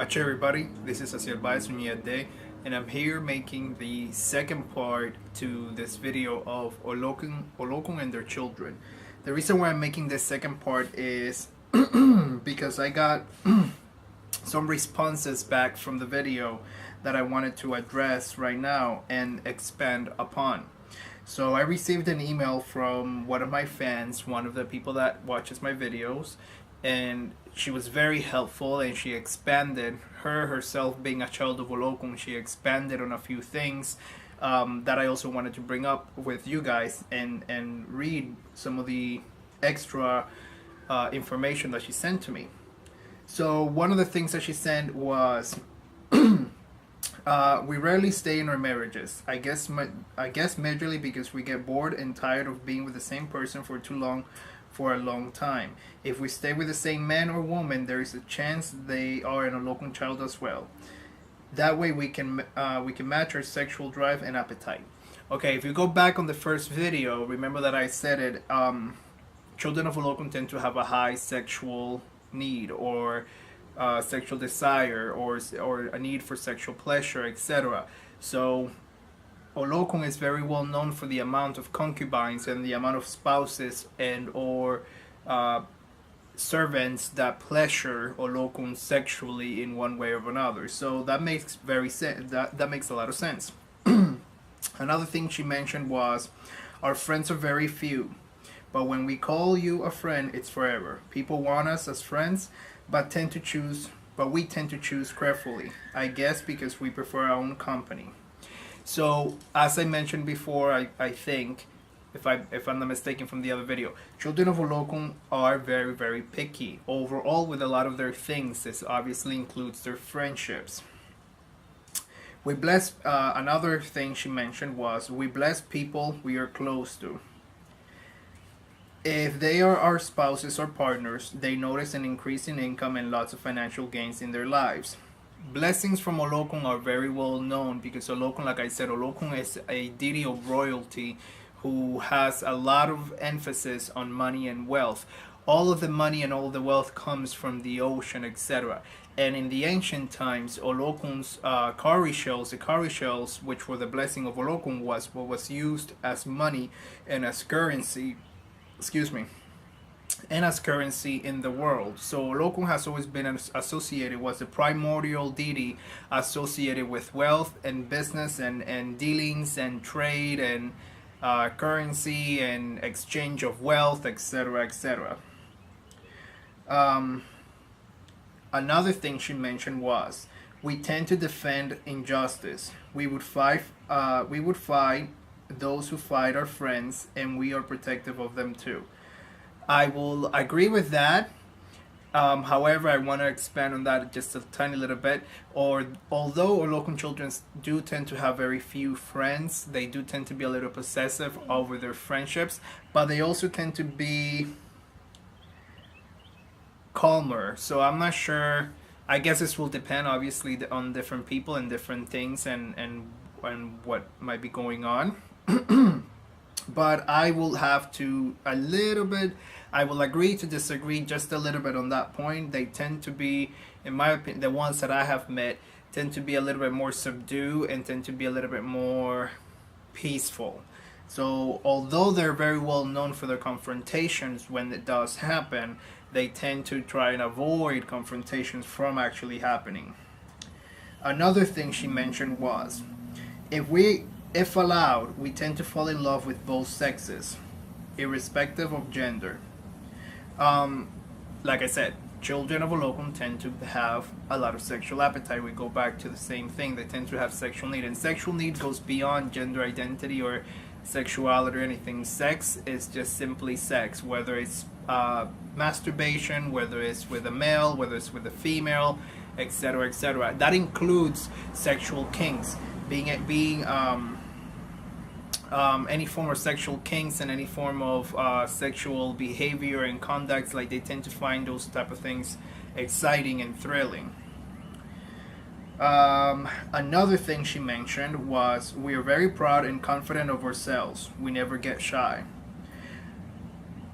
Hi everybody, this is Day, and I'm here making the second part to this video of Olokun and their children. The reason why I'm making this second part is because I got some responses back from the video that I wanted to address right now and expand upon. So I received an email from one of my fans, one of the people that watches my videos, and she was very helpful, and she expanded herself being a child of Olokun. She expanded on a few things that I also wanted to bring up with you guys and read some of the extra information that she sent to me. So one of the things that she sent was we rarely stay in our marriages. I guess majorly because we get bored and tired of being with the same person for a long time. If we stay with the same man or woman, there is a chance they are an Olokun child as well. That way we can match our sexual drive and appetite. Okay, if you go back on the first video, remember that I said it. Children of Olokun tend to have a high sexual need or sexual desire or a need for sexual pleasure, etc. So Olokun is very well known for the amount of concubines and the amount of spouses and or servants that pleasure Olokun sexually in one way or another. So that makes that makes a lot of sense. Another thing she mentioned was, our friends are very few, but when we call you a friend, it's forever. People want us as friends, but we tend to choose carefully. I guess because we prefer our own company. So, as I mentioned before, I think, if I'm not mistaken from the other video, children of Olokun are very, very picky overall with a lot of their things. This obviously includes their friendships. We bless, another thing she mentioned was, we bless people we are close to. If they are our spouses or partners, they notice an increase in income and lots of financial gains in their lives. Blessings from Olokun are very well known because Olokun, like I said, Olokun is a deity of royalty who has a lot of emphasis on money and wealth. All of the money and all the wealth comes from the ocean, etc. And in the ancient times, Olokun's cowrie shells, which were the blessing of Olokun, was what was used as money and as currency. And as currency in the world. So Olokun has always been associated, was the primordial deity associated with wealth and business and dealings and trade and currency and exchange of wealth, etc., etc. Another thing she mentioned was, we tend to defend injustice. We would fight those who fight our friends, and we are protective of them too. I will agree with that. However, I want to expand on that just a tiny little bit. Although Olokun children do tend to have very few friends, they do tend to be a little possessive over their friendships, but they also tend to be calmer. So I'm not sure. I guess this will depend, obviously, on different people and different things and what might be going on. But I will have to I will agree to disagree just a little bit on that point. They tend to be, in my opinion, the ones that I have met tend to be a little bit more subdued and tend to be a little bit more peaceful. So although they're very well known for their confrontations when it does happen, they tend to try and avoid confrontations from actually happening. Another thing she mentioned was, if allowed, we tend to fall in love with both sexes, irrespective of gender. Like I said, children of Olokun tend to have a lot of sexual appetite. We go back to the same thing. They tend to have sexual need, and sexual need goes beyond gender identity or sexuality or anything. Sex is just simply sex, whether it's masturbation, whether it's with a male, whether it's with a female, etc., etc. That includes sexual kinks, being any form of sexual kinks and any form of sexual behavior and conducts. Like, they tend to find those type of things exciting and thrilling. Another thing she mentioned was, we are very proud and confident of ourselves. We never get shy.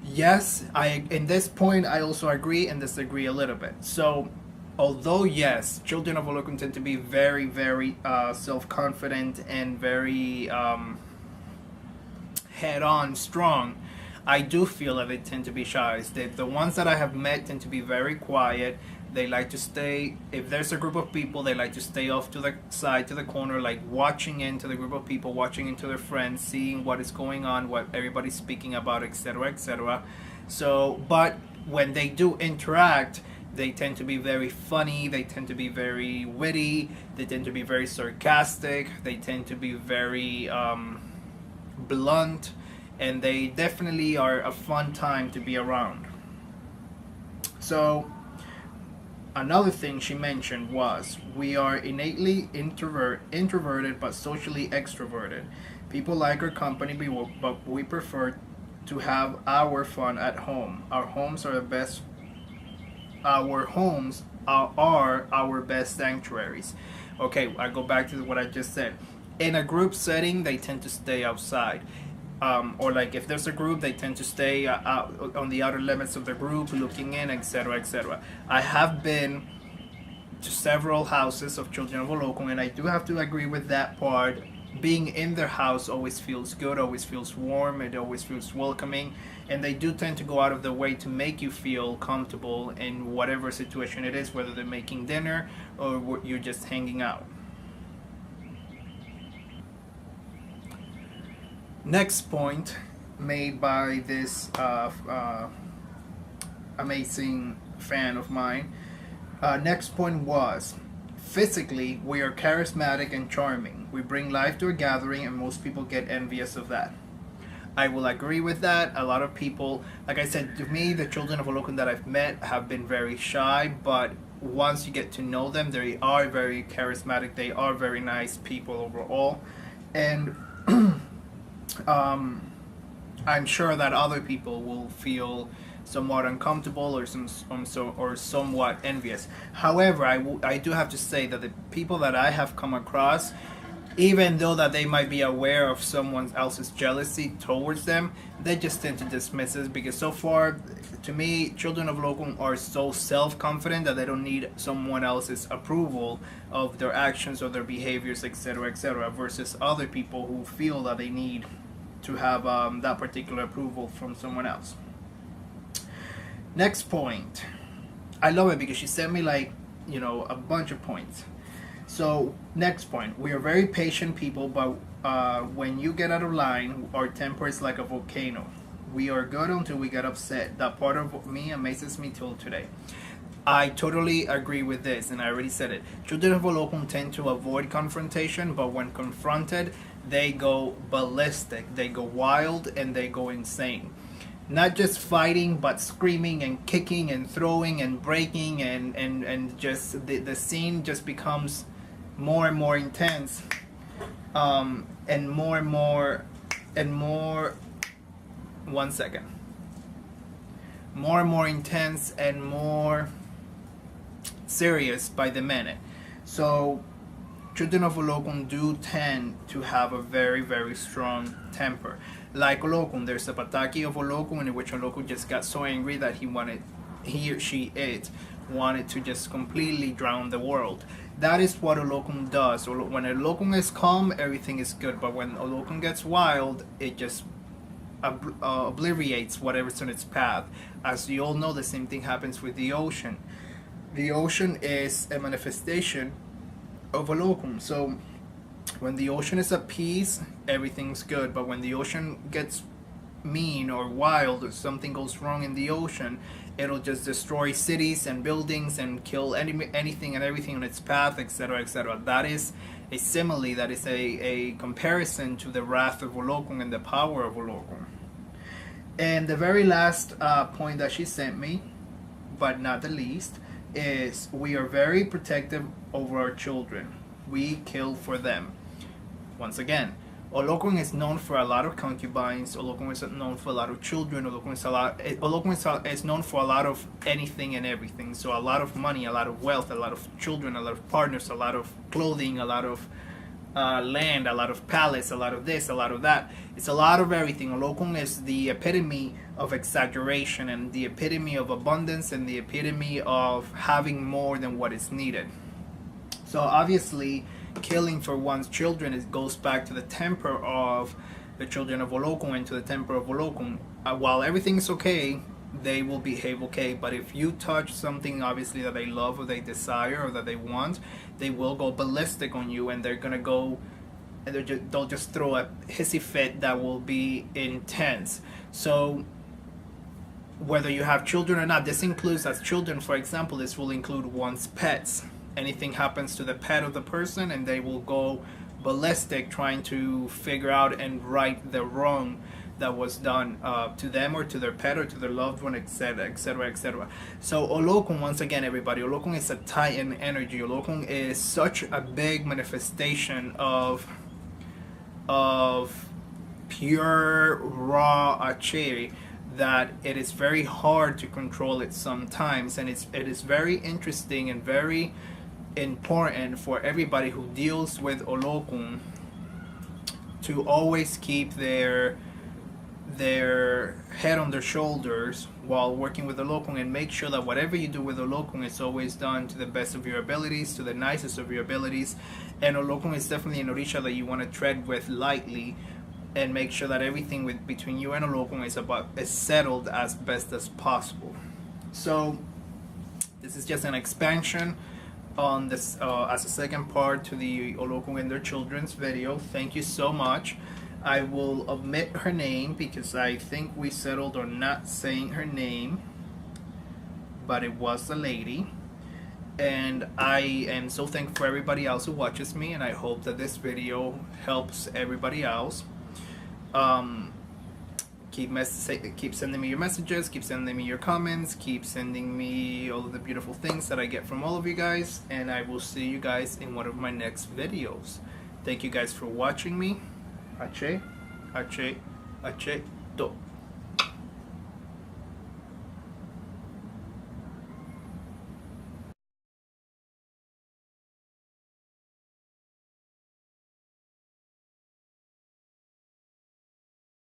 Yes, in this point I also agree and disagree a little bit. So although yes, children of Olokun tend to be very, very self-confident and very head-on strong, I do feel that they tend to be shy. The ones that I have met tend to be very quiet. They like to stay, if there's a group of people, they like to stay off to the side, to the corner, like watching into the group of people, watching into their friends, seeing what is going on, what everybody's speaking about, etc., etc. So, but when they do interact, they tend to be very funny, they tend to be very witty, they tend to be very sarcastic, they tend to be very blunt, and they definitely are a fun time to be around. So another thing she mentioned was we are innately introverted but socially extroverted. People like our company, but we prefer to have our fun at home. Our homes are our best sanctuaries. Okay, I go back to what I just said. In a group setting, they tend to stay outside. Or like if there's a group, they tend to stay out on the outer limits of the group, looking in, etc., etc. I have been to several houses of children of Olokun, and I do have to agree with that part. Being in their house always feels good, always feels warm, it always feels welcoming, and they do tend to go out of their way to make you feel comfortable in whatever situation it is, whether they're making dinner or you're just hanging out. Next point made by this amazing fan of mine. Next point was, physically, we are charismatic and charming. We bring life to a gathering, and most people get envious of that. I will agree with that. A lot of people, like I said, to me, the children of Olokun that I've met have been very shy, but once you get to know them, they are very charismatic. They are very nice people overall. And I'm sure that other people will feel somewhat uncomfortable or somewhat envious. However, I do have to say that the people that I have come across, even though that they might be aware of someone else's jealousy towards them, they just tend to dismiss it, because so far, to me, children of Olokun are so self-confident that they don't need someone else's approval of their actions or their behaviors, etc., etc., versus other people who feel that they need to have that particular approval from someone else. Next point. I love it because she sent me a bunch of points. So next point, we are very patient people, but when you get out of line, our temper is like a volcano. We are good until we get upset. That part of me amazes me till today. I totally agree with this, and I already said it. Children of Olokun tend to avoid confrontation, but when confronted, they go ballistic, they go wild, and they go insane. Not just fighting, but screaming and kicking and throwing and breaking, and just the scene just becomes more and more intense, and more, one second, more and more intense and more serious by the minute. So children of Olokun do tend to have a very, very strong temper. Like Olokun, there's a Pataki of Olokun in which Oloku just got so angry that he or she wanted to just completely drown the world. That is what Olokun does. When Olokun is calm, everything is good, but when Olokun gets wild, it just obliterates whatever's on its path. As you all know, the same thing happens with the ocean. The ocean is a manifestation of Olokun. So when the ocean is at peace, everything's good, but when the ocean gets mean or wild, or something goes wrong in the ocean, it'll just destroy cities and buildings and kill anything and everything on its path, etc., etc. That is a simile, that is a comparison to the wrath of Olokun and the power of Olokun. And the very last point that she sent me, but not the least, is we are very protective over our children. We kill for them. Once again, Olokun is known for a lot of concubines. Olokun is known for a lot of children. Olokun is known for a lot of anything and everything. So a lot of money, a lot of wealth, a lot of children, a lot of partners, a lot of clothing, a lot of land, a lot of palace, a lot of this, a lot of that. It's a lot of everything. Olokun is the epitome of exaggeration and the epitome of abundance and the epitome of having more than what is needed. So obviously, killing for one's children, it goes back to the temper of the children of Olokun and to the temper of Olokun. While everything's okay, they will behave okay. But if you touch something obviously that they love or they desire or that they want, they will go ballistic on you, and they're gonna go and they'll just throw a hissy fit that will be intense. So whether you have children or not, this includes, as children for example, this will include one's pets. Anything happens to the pet of the person and they will go ballistic trying to figure out and right the wrong that was done to them or to their pet or to their loved one, etc., etc., etc. So Olokun, once again, everybody, Olokun is a Titan energy. Olokun is such a big manifestation of pure raw Ache that it is very hard to control it sometimes, and it is very interesting and very important for everybody who deals with Olokun to always keep their head on their shoulders while working with Olokun, and make sure that whatever you do with Olokun is always done to the best of your abilities, to the nicest of your abilities. And Olokun is definitely an Orisha that you want to tread with lightly and make sure that everything between you and Olokun is settled as best as possible. So this is just an expansion on this as a second part to the Olokun and their children's video. Thank you so much. I will omit her name because I think we settled on not saying her name, but it was a lady. And I am so thankful for everybody else who watches me, and I hope that this video helps everybody else. Keep sending me your messages, keep sending me your comments, keep sending me all of the beautiful things that I get from all of you guys, and I will see you guys in one of my next videos. Thank you guys for watching me. Ache, ache, ache, do.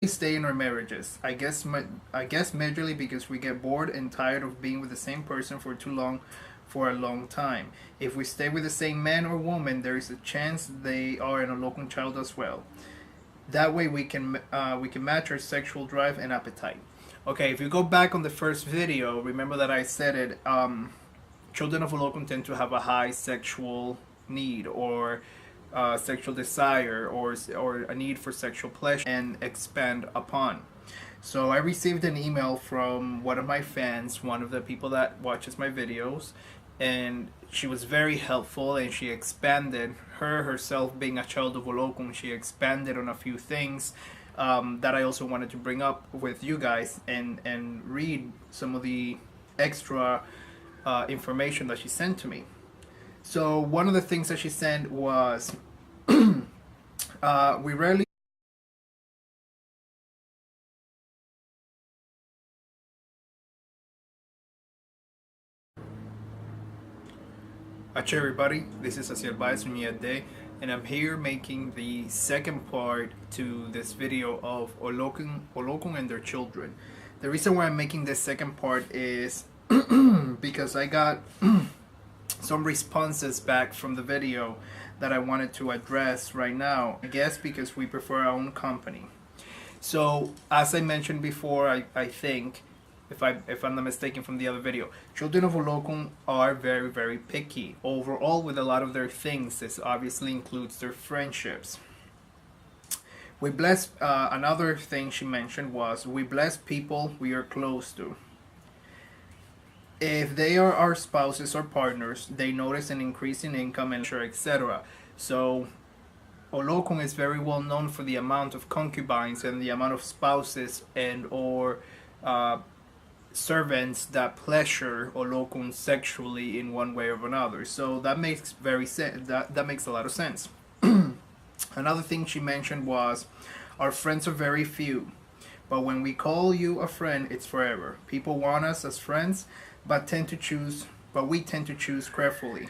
Stay in our marriages. I guess majorly because we get bored and tired of being with the same person for too long, for a long time. If we stay with the same man or woman, there is a chance they are an Olokun child as well. That way we can match our sexual drive and appetite. Okay, if you go back on the first video, remember that I said it. Children of Olokun tend to have a high sexual need or sexual desire or a need for sexual pleasure and expand upon. So I received an email from one of my fans, one of the people that watches my videos, and she was very helpful, and she expanded, herself being a child of Olokun, she expanded on a few things that I also wanted to bring up with you guys and read some of the extra information that she sent to me. So one of the things that she sent was we rarely Hi everybody, this is Asiel Day, and I'm here making the second part to this video of Olokun and their children. The reason why I'm making this second part is because I got some responses back from the video that I wanted to address right now. I guess because we prefer our own company. So as I mentioned before, I think, if I'm not mistaken from the other video, children of Olokun are very, very picky overall with a lot of their things. This obviously includes their friendships. We bless, another thing she mentioned was, we bless people we are close to. If they are our spouses or partners, they notice an increase in income and etc. So Olokun is very well known for the amount of concubines and the amount of spouses and or servants that pleasure Olokun sexually in one way or another. So that makes that makes a lot of sense. Another thing she mentioned was, our friends are very few, but when we call you a friend, it's forever. People want us as friends, but we tend to choose carefully.